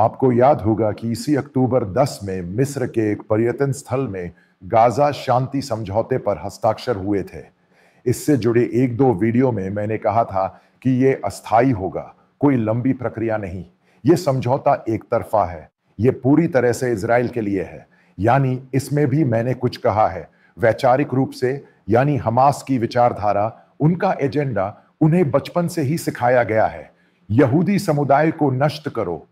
आपको याद होगा कि इसी अक्टूबर 10 में मिस्र के एक पर्यटन स्थल में गाजा शांति समझौते पर हस्ताक्षर हुए थे। इससे जुड़े एक दो वीडियो में मैंने कहा था कि ये अस्थायी होगा, कोई लंबी प्रक्रिया नहीं। ये समझौता एक तरफा है, ये पूरी तरह से इजराइल के लिए है। यानी इसमें भी मैंने कुछ कहा है, वैचारिक रूप से, यानी हमास की विचारधारा, उनका एजेंडा उन्हें बचपन से ही सिखाया गया है। यहूदी समुदाय को नष्ट करो,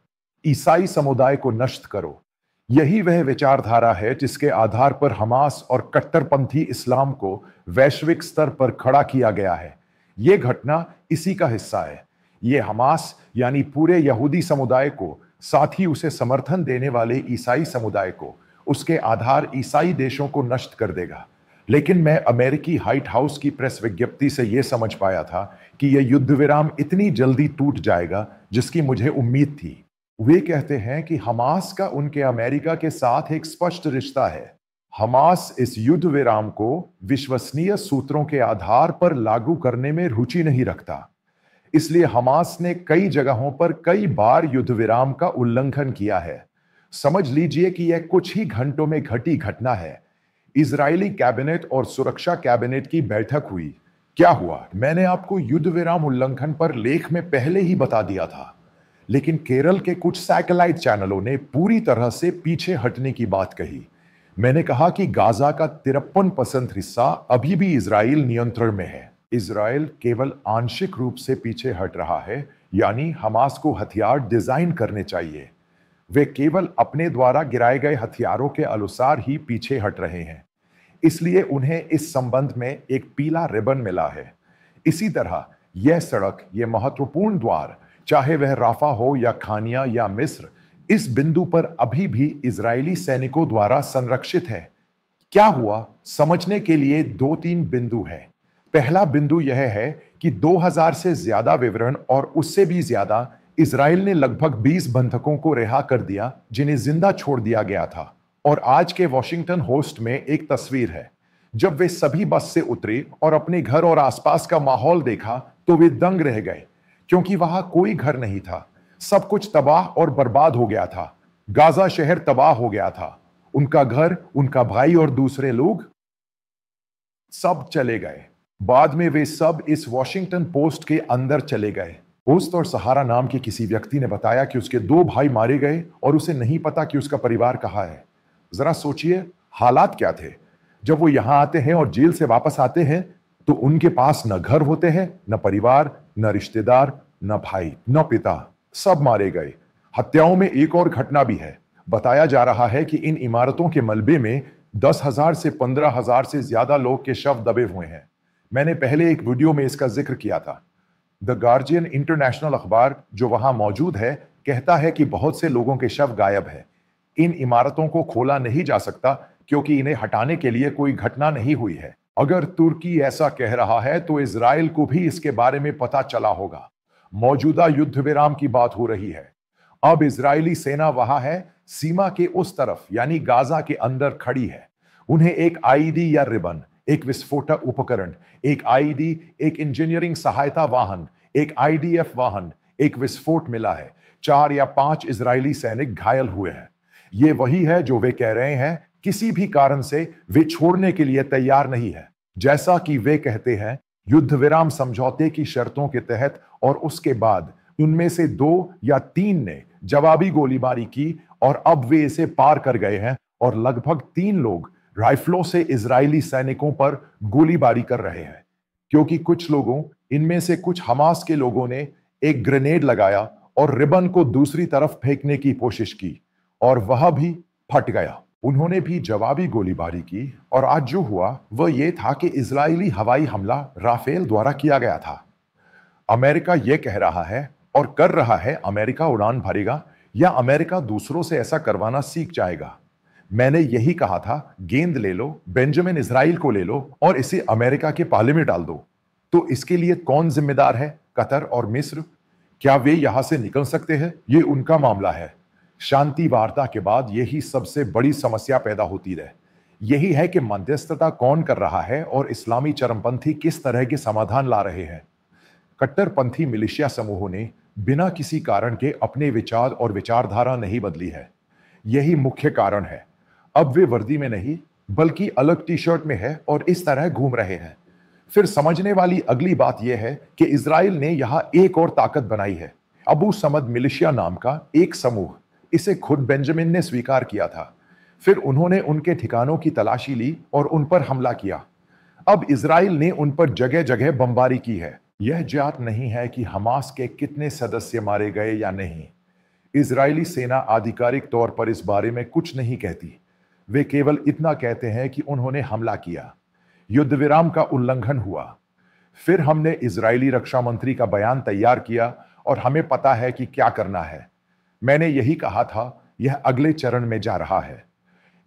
ईसाई समुदाय को नष्ट करो। यही वह विचारधारा है जिसके आधार पर हमास और कट्टरपंथी इस्लाम को वैश्विक स्तर पर खड़ा किया गया है। यह घटना इसी का हिस्सा है। यह हमास यानी पूरे यहूदी समुदाय को, साथ ही उसे समर्थन देने वाले ईसाई समुदाय को, उसके आधार ईसाई देशों को नष्ट कर देगा। लेकिन मैं अमेरिकी व्हाइट हाउस की प्रेस विज्ञप्ति से यह समझ पाया था कि यह युद्ध विराम इतनी जल्दी टूट जाएगा जिसकी मुझे उम्मीद थी। वे कहते हैं कि हमास का उनके अमेरिका के साथ एक स्पष्ट रिश्ता है। हमास इस युद्ध विराम को विश्वसनीय सूत्रों के आधार पर लागू करने में रुचि नहीं रखता। इसलिए हमास ने कई जगहों पर कई बार युद्ध विराम का उल्लंघन किया है। समझ लीजिए कि यह कुछ ही घंटों में घटी घटना है। इजरायली कैबिनेट और सुरक्षा कैबिनेट की बैठक हुई। क्या हुआ, मैंने आपको युद्ध विराम उल्लंघन पर लेख में पहले ही बता दिया था। लेकिन केरल के कुछ सैटेलाइट चैनलों ने पूरी तरह से पीछे हटने की बात कही। मैंने कहा कि गाजा का 53% हिस्सा अभी भी इजराइल नियंत्रण में है। इजराइल केवल आंशिक रूप से पीछे हट रहा है, यानी हमास को हथियार डिजाइन करने चाहिए। वे केवल अपने द्वारा गिराए गए हथियारों के अनुसार ही पीछे हट रहे हैं। इसलिए उन्हें इस संबंध में एक पीला रिबन मिला है। इसी तरह यह सड़क, यह महत्वपूर्ण द्वार, चाहे वह राफा हो या खानिया या मिस्र, इस बिंदु पर अभी भी इजरायली सैनिकों द्वारा संरक्षित है। क्या हुआ, समझने के लिए 2-3 बिंदु हैं। पहला बिंदु यह है कि 2000 से ज्यादा विवरण और उससे भी ज्यादा इजराइल ने लगभग 20 बंधकों को रिहा कर दिया जिन्हें जिंदा छोड़ दिया गया था। और आज के वॉशिंगटन पोस्ट में एक तस्वीर है। जब वे सभी बस से उतरे और अपने घर और आसपास का माहौल देखा तो वे दंग रह गए, क्योंकि वहां कोई घर नहीं था। सब कुछ तबाह और बर्बाद हो गया था। गाजा शहर तबाह हो गया था। उनका घर, उनका भाई और दूसरे लोग सब चले गए। बाद में वे सब इस वॉशिंगटन पोस्ट के अंदर चले गए। पोस्ट और सहारा नाम के किसी व्यक्ति ने बताया कि उसके 2 भाई मारे गए और उसे नहीं पता कि उसका परिवार कहाँ है। जरा सोचिए हालात क्या थे। जब वो यहां आते हैं और जेल से वापस आते हैं तो उनके पास न घर होते हैं, न परिवार, न रिश्तेदार, न भाई, न पिता, सब मारे गए। हत्याओं में एक और घटना भी है। बताया जा रहा है कि इन इमारतों के मलबे में 10,000 से 15,000 से ज्यादा लोग के शव दबे हुए हैं। मैंने पहले एक वीडियो में इसका जिक्र किया था। द गार्जियन इंटरनेशनल अखबार जो वहां मौजूद है कहता है कि बहुत से लोगों के शव गायब है। इन इमारतों को खोला नहीं जा सकता क्योंकि इन्हें हटाने के लिए कोई घटना नहीं हुई है। अगर तुर्की ऐसा कह रहा है तो इजराइल को भी इसके बारे में पता चला होगा। मौजूदा युद्ध विराम की बात हो रही है। अब इजरायली सेना वहां है, सीमा के उस तरफ यानी गाजा के अंदर खड़ी है। उन्हें एक आईईडी या रिबन, एक विस्फोटक उपकरण, एक आईईडी, एक इंजीनियरिंग सहायता वाहन, एक आईडीएफ वाहन, एक विस्फोट मिला है। 4 या 5 इजरायली सैनिक घायल हुए हैं। ये वही है जो वे कह रहे हैं, किसी भी कारण से वे छोड़ने के लिए तैयार नहीं है। जैसा कि वे कहते हैं, युद्ध विराम समझौते की शर्तों के तहत और उसके बाद उनमें से 2 या 3 ने जवाबी गोलीबारी की और अब वे इसे पार कर गए हैं और लगभग 3 लोग राइफलों से इजरायली सैनिकों पर गोलीबारी कर रहे हैं। क्योंकि कुछ लोगों, इनमें से कुछ हमास के लोगों ने एक ग्रेनेड लगाया और रिबन को दूसरी तरफ फेंकने की कोशिश की और वह भी फट गया। उन्होंने भी जवाबी गोलीबारी की और आज जो हुआ वह यह था कि इजरायली हवाई हमला राफेल द्वारा किया गया था। अमेरिका यह कह रहा है और कर रहा है, अमेरिका उड़ान भरेगा या अमेरिका दूसरों से ऐसा करवाना सीख जाएगा। मैंने यही कहा था, गेंद ले लो, बेंजामिन इजराइल को ले लो और इसे अमेरिका के पाले में डाल दो। तो इसके लिए कौन जिम्मेदार है? कतर और मिस्र। क्या वे यहां से निकल सकते हैं? ये उनका मामला है। शांति वार्ता के बाद यही सबसे बड़ी समस्या पैदा होती रहे। यही है कि मध्यस्थता कौन कर रहा है और इस्लामी चरमपंथी किस तरह के समाधान ला रहे हैं। कट्टरपंथी मिलिशिया समूहों ने बिना किसी कारण के अपने विचार और विचारधारा नहीं बदली है। यही मुख्य कारण है। अब वे वर्दी में नहीं, बल्कि अलग टी-शर्ट में है और इस तरह घूम रहे हैं। फिर समझने वाली अगली बात यह है कि इज़राइल ने यहां एक और ताकत बनाई है। अबू समद मिलिशिया नाम का एक समूह, इसे खुद बेंजामिन ने स्वीकार किया था। फिर उन्होंने उनके ठिकानों की तलाशी ली और उन पर हमला किया। अब इज़राइल ने उन पर जगह-जगह बमबारी की है। यह ज्ञात नहीं है कि हमास के कितने सदस्य मारे गए या नहीं। इज़राइली सेना आधिकारिक तौर पर इस बारे में कुछ नहीं कहती। वे केवल इतना कहते हैं कि उन्होंने हमला किया, युद्ध विराम का उल्लंघन हुआ। फिर हमने इज़राइली रक्षा मंत्री का बयान तैयार किया और हमें पता है कि क्या करना है। मैंने यही कहा था, यह अगले चरण में जा रहा है।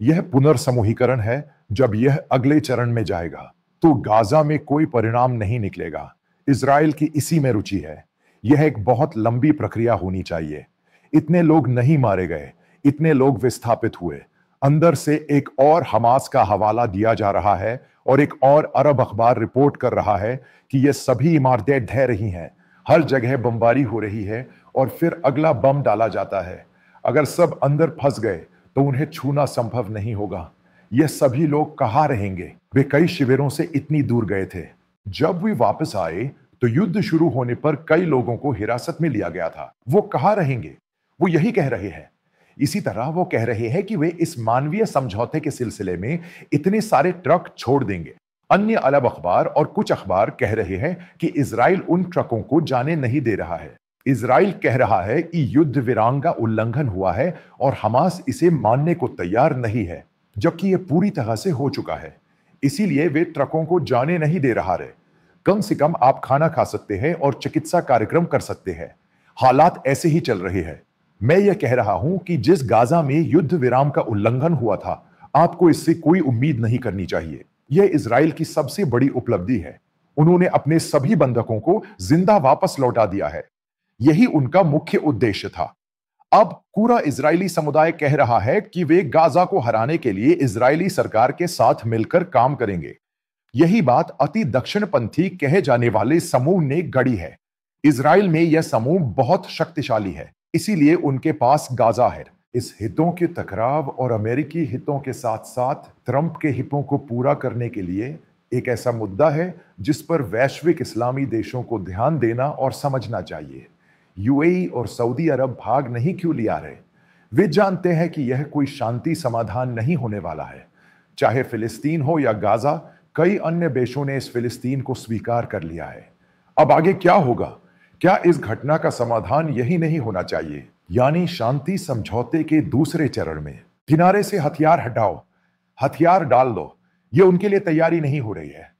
यह पुनर्समूहीकरण है। जब यह अगले चरण में जाएगा तो गाजा में कोई परिणाम नहीं निकलेगा। इज़राइल की इसी में रुचि है। यह एक बहुत लंबी प्रक्रिया होनी चाहिए। इतने लोग नहीं मारे गए, इतने लोग विस्थापित हुए। अंदर से एक और हमास का हवाला दिया जा रहा है और एक और अरब अखबार रिपोर्ट कर रहा है कि ये सभी इमारतें ढह रही हैं, हर जगह बमबारी हो रही है और फिर अगला बम डाला जाता है। अगर सब अंदर फंस गए तो उन्हें छूना संभव नहीं होगा। ये सभी लोग कहाँ रहेंगे? वे कई शिविरों से इतनी दूर गए थे। जब वे वापस आए तो युद्ध शुरू होने पर कई लोगों को हिरासत में लिया गया था। वो कहाँ रहेंगे? वो यही कह रहे हैं। इसी तरह वो कह रहे हैं कि वे इस मानवीय समझौते के सिलसिले में इतने सारे ट्रक छोड़ देंगे। अन्य अरब अखबार और कुछ अखबार कह रहे हैं कि इज़राइल उन ट्रकों को जाने नहीं दे रहा है। इज़राइल कह रहा है कि युद्ध विराम का उल्लंघन हुआ है और हमास इसे मानने को तैयार नहीं है, जबकि यह पूरी तरह से हो चुका है। इसीलिए वे ट्रकों को जाने नहीं दे रहा है। कम से कम आप खाना खा सकते हैं और चिकित्सा कार्यक्रम कर सकते हैं। हालात ऐसे ही चल रहे हैं। मैं यह कह रहा हूं कि जिस गाजा में युद्ध विराम का उल्लंघन हुआ था, आपको इससे कोई उम्मीद नहीं करनी चाहिए। यह इज़राइल की सबसे बड़ी उपलब्धि है। उन्होंने अपने सभी बंधकों को जिंदा वापस लौटा दिया है। यही उनका मुख्य उद्देश्य था। अब पूरा इज़राइली समुदाय कह रहा है कि वे गाजा को हराने के लिए इज़राइली सरकार के साथ मिलकर काम करेंगे। यही बात अति दक्षिणपंथी कहे जाने वाले समूह ने गढ़ी है। इज़राइल में यह समूह बहुत शक्तिशाली है, इसीलिए उनके पास गाजा है। इस हितों के टकराव और अमेरिकी हितों के साथ साथ ट्रंप के हितों को पूरा करने के लिए एक ऐसा मुद्दा है जिस पर वैश्विक इस्लामी देशों को ध्यान देना और समझना चाहिए। यूएई और सऊदी अरब भाग नहीं क्यों लिया रहे? वे जानते हैं कि यह कोई शांति समाधान नहीं होने वाला है। चाहे फिलिस्तीन हो या गाजा, कई अन्य देशों ने इस फिलिस्तीन को स्वीकार कर लिया है। अब आगे क्या होगा? क्या इस घटना का समाधान यही नहीं होना चाहिए, यानी शांति समझौते के दूसरे चरण में किनारे से हथियार हटाओ, हथियार डाल दो? यह उनके लिए तैयारी नहीं हो रही है।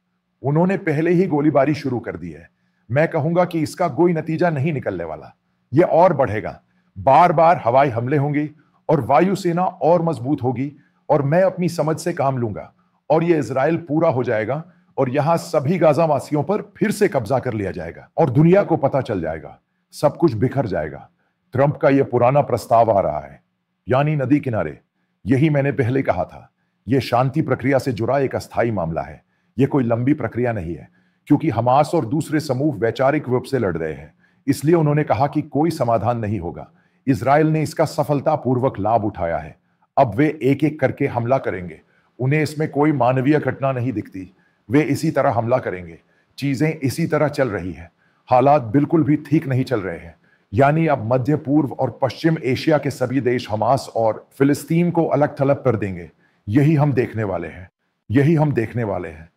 उन्होंने पहले ही गोलीबारी शुरू कर दी है। मैं कहूंगा कि इसका कोई नतीजा नहीं निकलने वाला। यह और बढ़ेगा। बार बार हवाई हमले होंगे और वायुसेना और मजबूत होगी और मैं अपनी समझ से काम लूंगा और यह इज़राइल पूरा हो जाएगा और यहां सभी गाजा वासियों पर फिर से कब्जा कर लिया जाएगा और दुनिया को पता चल जाएगा। सब कुछ बिखर जाएगा। ट्रंप का यह पुराना प्रस्ताव आ रहा है, यानी नदी किनारे। यही मैंने पहले कहा था। यह शांति प्रक्रिया से जुड़ा एक अस्थायी मामला है। यह कोई लंबी प्रक्रिया नहीं है, क्योंकि हमास और दूसरे समूह वैचारिक रूप से लड़ रहे हैं। इसलिए उन्होंने कहा कि कोई समाधान नहीं होगा। इज़राइल ने इसका सफलतापूर्वक लाभ उठाया है। अब वे एक एक करके हमला करेंगे। उन्हें इसमें कोई मानवीय घटना नहीं दिखती। वे इसी तरह हमला करेंगे। चीजें इसी तरह चल रही हैं। हालात बिल्कुल भी ठीक नहीं चल रहे हैं। यानी अब मध्य पूर्व और पश्चिम एशिया के सभी देश हमास और फिलिस्तीन को अलग थलग कर देंगे। यही हम देखने वाले हैं। यही हम देखने वाले हैं।